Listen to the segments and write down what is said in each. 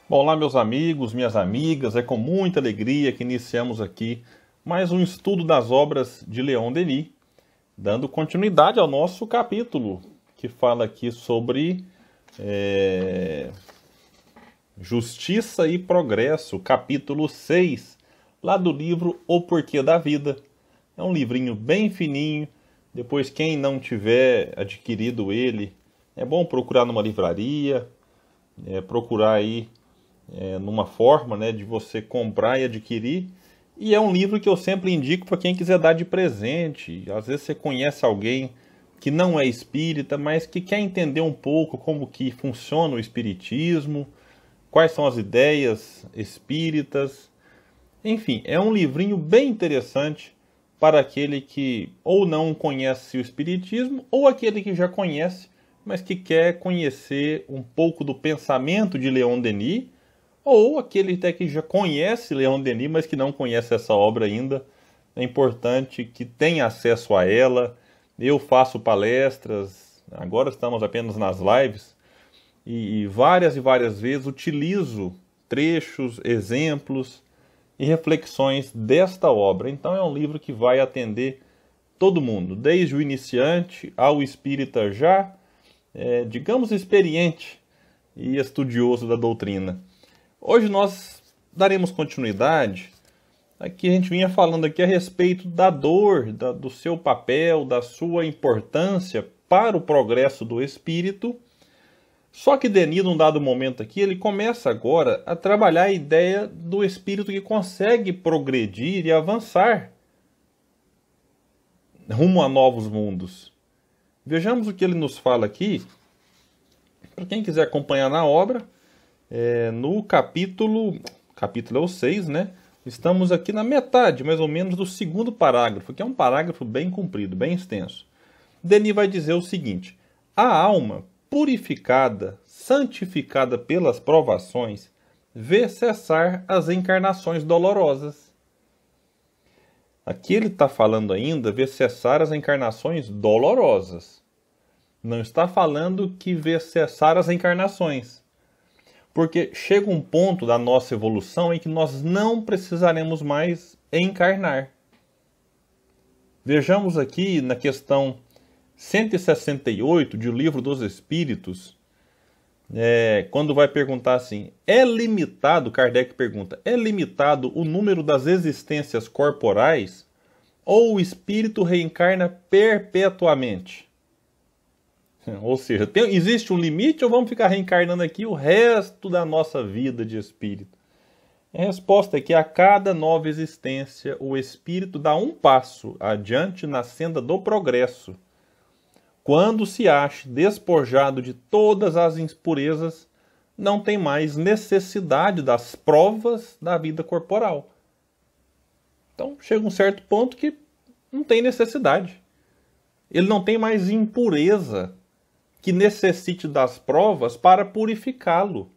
Bom, olá meus amigos, minhas amigas, é com muita alegria que iniciamos aqui mais um estudo das obras de Leon Denis, dando continuidade ao nosso capítulo, que fala aqui sobre Justiça e Progresso, capítulo 6, lá do livro O Porquê da Vida. É um livrinho bem fininho, depois quem não tiver adquirido ele, é bom procurar numa livraria, procurar aí numa forma, né, de você comprar e adquirir. E é um livro que eu sempre indico para quem quiser dar de presente. Às vezes você conhece alguém que não é espírita, mas que quer entender um pouco como que funciona o espiritismo, quais são as ideias espíritas. Enfim, é um livrinho bem interessante para aquele que ou não conhece o espiritismo, ou aquele que já conhece, mas que quer conhecer um pouco do pensamento de Leon Denis, ou aquele até que já conhece Leon Denis, mas que não conhece essa obra ainda. É importante que tenha acesso a ela. Eu faço palestras, agora estamos apenas nas lives, e várias vezes utilizo trechos, exemplos e reflexões desta obra. Então é um livro que vai atender todo mundo, desde o iniciante ao espírita já, digamos, experiente e estudioso da doutrina. Hoje nós daremos continuidade. Aqui a gente vinha falando aqui a respeito da dor, do seu papel, da sua importância para o progresso do espírito. Só que Denis, num dado momento aqui, ele começa agora a trabalhar a ideia do espírito que consegue progredir e avançar rumo a novos mundos. Vejamos o que ele nos fala aqui. Para quem quiser acompanhar na obra, no capítulo é o 6, né? Estamos aqui na metade, mais ou menos, do segundo parágrafo, que é um parágrafo bem comprido, bem extenso. Denis vai dizer o seguinte: a alma purificada, santificada pelas provações, vê cessar as encarnações dolorosas. Aqui ele está falando ainda, vê cessar as encarnações dolorosas. Não está falando que vê cessar as encarnações. Porque chega um ponto da nossa evolução em que nós não precisaremos mais encarnar. Vejamos aqui na questão 168 de O Livro dos Espíritos, quando vai perguntar assim, Kardec pergunta, é limitado o número das existências corporais ou o espírito reencarna perpetuamente? Ou seja, existe um limite ou vamos ficar reencarnando aqui o resto da nossa vida de espírito? A resposta é que a cada nova existência o espírito dá um passo adiante na senda do progresso. Quando se acha despojado de todas as impurezas, não tem mais necessidade das provas da vida corporal. Então chega um certo ponto que não tem necessidade. Ele não tem mais impureza que necessite das provas para purificá-lo.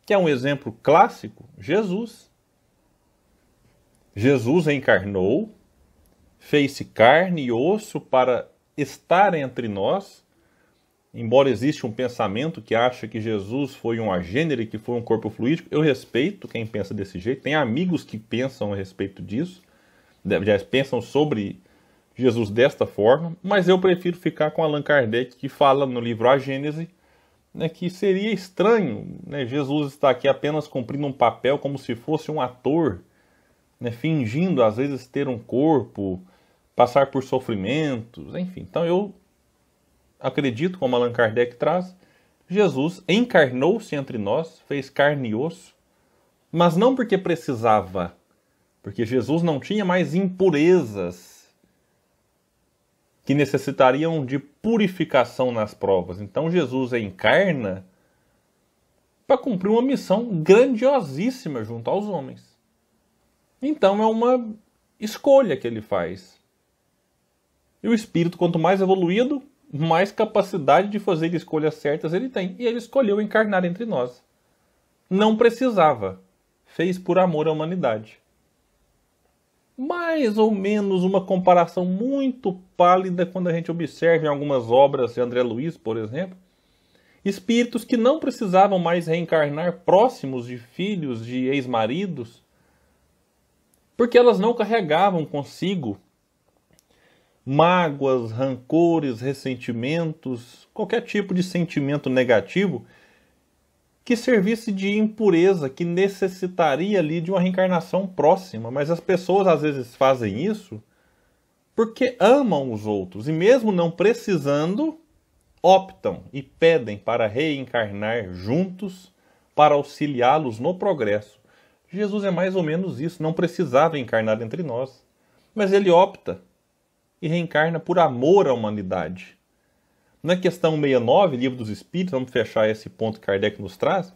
Que é um exemplo clássico? Jesus. Jesus encarnou, fez-se carne e osso para estar entre nós, embora exista um pensamento que acha que Jesus foi um agênere, que foi um corpo fluídico. Eu respeito quem pensa desse jeito, tem amigos que pensam a respeito disso, já pensam sobre Jesus desta forma, mas eu prefiro ficar com Allan Kardec, que fala no livro A Gênese, né, que seria estranho, né, Jesus estar aqui apenas cumprindo um papel como se fosse um ator, né, fingindo às vezes ter um corpo, passar por sofrimentos, enfim. Então eu acredito, como Allan Kardec traz, Jesus encarnou-se entre nós, fez carne e osso, mas não porque precisava, porque Jesus não tinha mais impurezas que necessitariam de purificação nas provas. Então Jesus encarna para cumprir uma missão grandiosíssima junto aos homens. Então é uma escolha que ele faz. E o espírito, quanto mais evoluído, mais capacidade de fazer escolhas certas ele tem. E ele escolheu encarnar entre nós. Não precisava. Fez por amor à humanidade. Mais ou menos uma comparação muito pálida quando a gente observa em algumas obras de André Luiz, por exemplo, Espíritos que não precisavam mais reencarnar próximos de filhos de ex-maridos, porque elas não carregavam consigo mágoas, rancores, ressentimentos, qualquer tipo de sentimento negativo que servisse de impureza, que necessitaria ali de uma reencarnação próxima. Mas as pessoas às vezes fazem isso porque amam os outros e mesmo não precisando, optam e pedem para reencarnar juntos para auxiliá-los no progresso. Jesus é mais ou menos isso, não precisava encarnar entre nós, mas ele opta e reencarna por amor à humanidade. Na questão 69, Livro dos Espíritos, vamos fechar esse ponto que Kardec nos traz,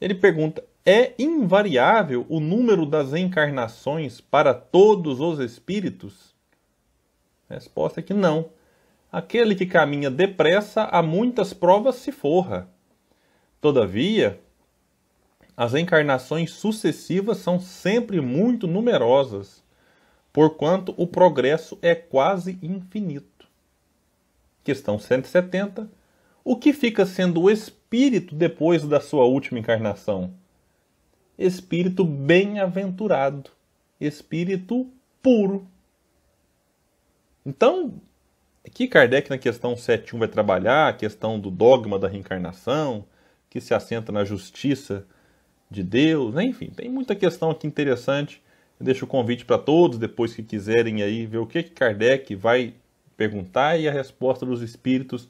ele pergunta: é invariável o número das encarnações para todos os espíritos? A resposta é que não. Aquele que caminha depressa a muitas provas se forra. Todavia, as encarnações sucessivas são sempre muito numerosas, porquanto o progresso é quase infinito. Questão 170. O que fica sendo o espírito depois da sua última encarnação? Espírito bem-aventurado, espírito puro. Então, aqui Kardec na questão 71 vai trabalhar a questão do dogma da reencarnação, que se assenta na justiça de Deus, enfim, tem muita questão aqui interessante. Eu deixo o convite para todos, depois que quiserem aí ver o que Kardec vai perguntar, e a resposta dos espíritos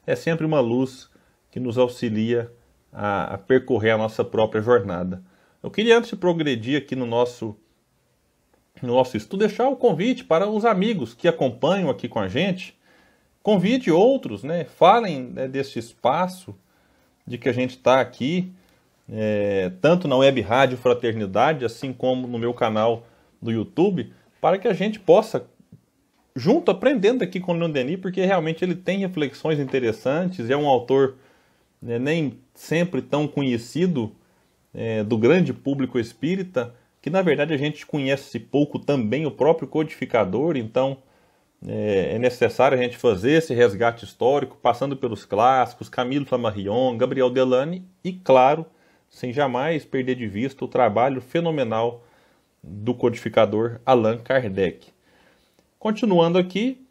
é sempre uma luz que nos auxilia a percorrer a nossa própria jornada. Eu queria, antes de progredir aqui no nosso estudo, deixar o convite para os amigos que acompanham aqui com a gente. Convide outros, né? Falem, né, desse espaço de que a gente está aqui, tanto na Web Rádio Fraternidade, assim como no meu canal do YouTube, para que a gente possa, junto, aprendendo aqui com o Leon Denis, porque realmente ele tem reflexões interessantes, é um autor, né, nem sempre tão conhecido do grande público espírita, que na verdade a gente conhece pouco também o próprio codificador, então é necessário a gente fazer esse resgate histórico, passando pelos clássicos, Camilo Flammarion, Gabriel Delany e, claro, sem jamais perder de vista o trabalho fenomenal do codificador Allan Kardec. Continuando aqui,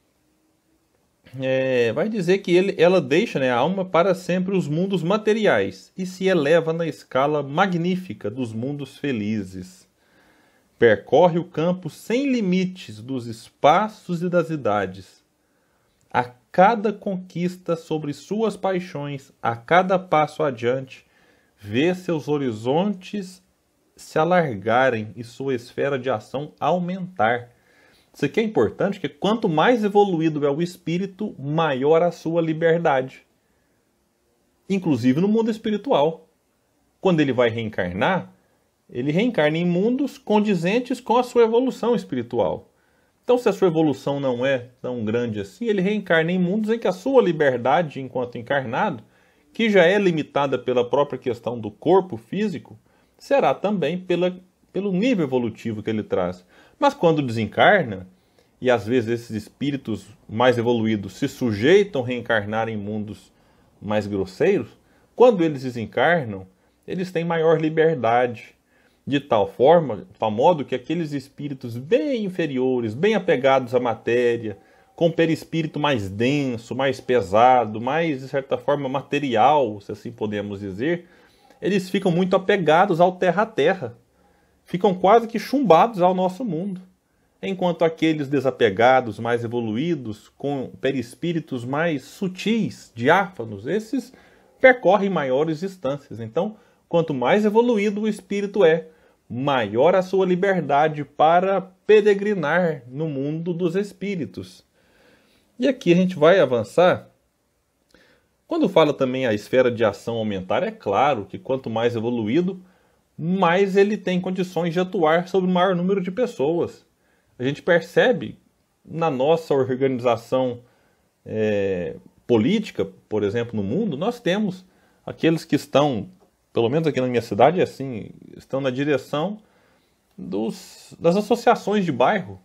vai dizer que ela deixa, né, a alma para sempre os mundos materiais e se eleva na escala magnífica dos mundos felizes. Percorre o campo sem limites dos espaços e das idades. A cada conquista sobre suas paixões, a cada passo adiante, vê seus horizontes se alargarem e sua esfera de ação aumentar. Isso aqui é importante, porque quanto mais evoluído é o espírito, maior a sua liberdade. Inclusive no mundo espiritual. Quando ele vai reencarnar, ele reencarna em mundos condizentes com a sua evolução espiritual. Então, se a sua evolução não é tão grande assim, ele reencarna em mundos em que a sua liberdade enquanto encarnado, que já é limitada pela própria questão do corpo físico, será também pelo nível evolutivo que ele traz. Mas quando desencarna, e às vezes esses espíritos mais evoluídos se sujeitam a reencarnar em mundos mais grosseiros, quando eles desencarnam, eles têm maior liberdade, de tal modo que aqueles espíritos bem inferiores, bem apegados à matéria, com perispírito mais denso, mais pesado, mais, de certa forma, material, se assim podemos dizer, eles ficam muito apegados ao terra-a-terra, ficam quase que chumbados ao nosso mundo. Enquanto aqueles desapegados, mais evoluídos, com perispíritos mais sutis, diáfanos, esses percorrem maiores distâncias. Então, quanto mais evoluído o espírito é, maior a sua liberdade para peregrinar no mundo dos espíritos. E aqui a gente vai avançar. Quando fala também a esfera de ação aumentar, é claro que quanto mais evoluído, mais ele tem condições de atuar sobre o maior número de pessoas. A gente percebe na nossa organização política, por exemplo, no mundo, nós temos aqueles que estão, pelo menos aqui na minha cidade, assim, estão na direção das associações de bairro,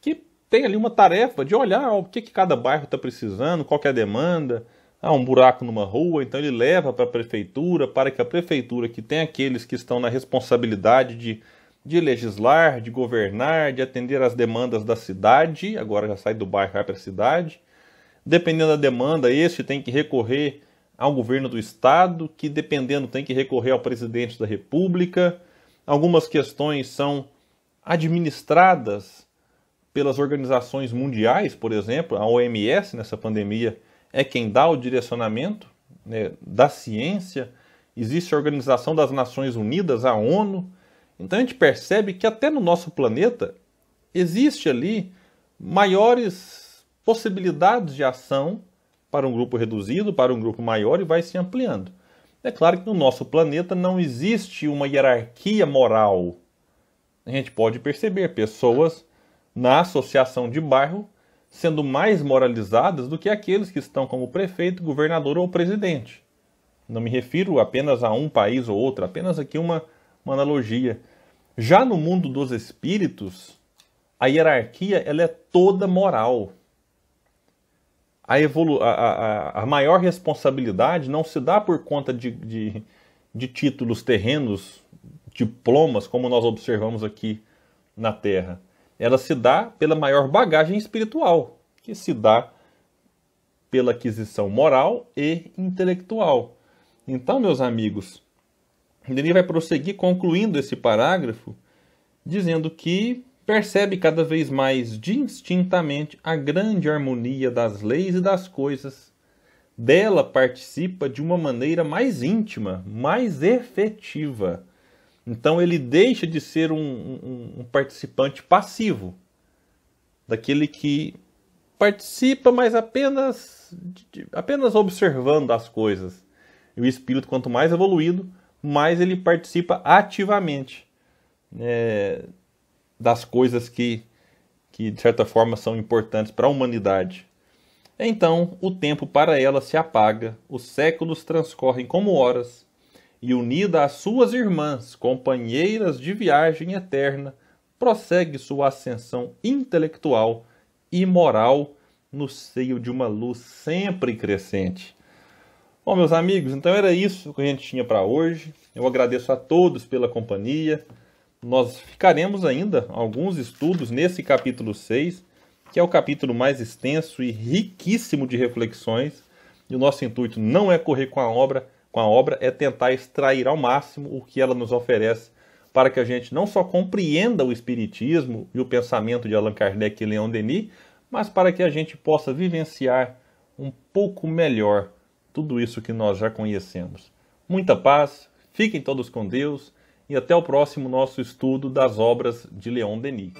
que tem ali uma tarefa de olhar o que cada bairro está precisando, qual que é a demanda, há um buraco numa rua, então ele leva para a prefeitura, para que a prefeitura, que tem aqueles que estão na responsabilidade de legislar, de governar, de atender às demandas da cidade, agora já sai do bairro e vai para a cidade. Dependendo da demanda, este tem que recorrer ao governo do estado, que dependendo tem que recorrer ao presidente da república. Algumas questões são administradas pelas organizações mundiais, por exemplo, a OMS nessa pandemia é quem dá o direcionamento, né, da ciência. Existe a Organização das Nações Unidas, a ONU. Então a gente percebe que até no nosso planeta existe ali maiores possibilidades de ação para um grupo reduzido, para um grupo maior, e vai se ampliando. É claro que no nosso planeta não existe uma hierarquia moral. A gente pode perceber pessoas na associação de bairro sendo mais moralizadas do que aqueles que estão como prefeito, governador ou presidente. Não me refiro apenas a um país ou outro, apenas aqui uma analogia. Já no mundo dos espíritos, a hierarquia ela é toda moral. A maior responsabilidade não se dá por conta de títulos terrenos, diplomas, como nós observamos aqui na Terra. Ela se dá pela maior bagagem espiritual, que se dá pela aquisição moral e intelectual. Então, meus amigos, Denis vai prosseguir concluindo esse parágrafo, dizendo que percebe cada vez mais distintamente a grande harmonia das leis e das coisas. Dela participa de uma maneira mais íntima, mais efetiva. Então ele deixa de ser um participante passivo, daquele que participa, mas apenas observando as coisas. E o espírito, quanto mais evoluído, mais ele participa ativamente das coisas que de certa forma são importantes para a humanidade. Então o tempo para ela se apaga, os séculos transcorrem como horas, e unida às suas irmãs, companheiras de viagem eterna, prossegue sua ascensão intelectual e moral no seio de uma luz sempre crescente. Bom, meus amigos, então era isso que a gente tinha para hoje. Eu agradeço a todos pela companhia. Nós ficaremos ainda alguns estudos nesse capítulo 6, que é o capítulo mais extenso e riquíssimo de reflexões. E o nosso intuito não é correr com a obra, é tentar extrair ao máximo o que ela nos oferece, para que a gente não só compreenda o Espiritismo e o pensamento de Allan Kardec e Leon Denis, mas para que a gente possa vivenciar um pouco melhor tudo isso que nós já conhecemos. Muita paz, fiquem todos com Deus e até o próximo nosso estudo das obras de Leon Denis.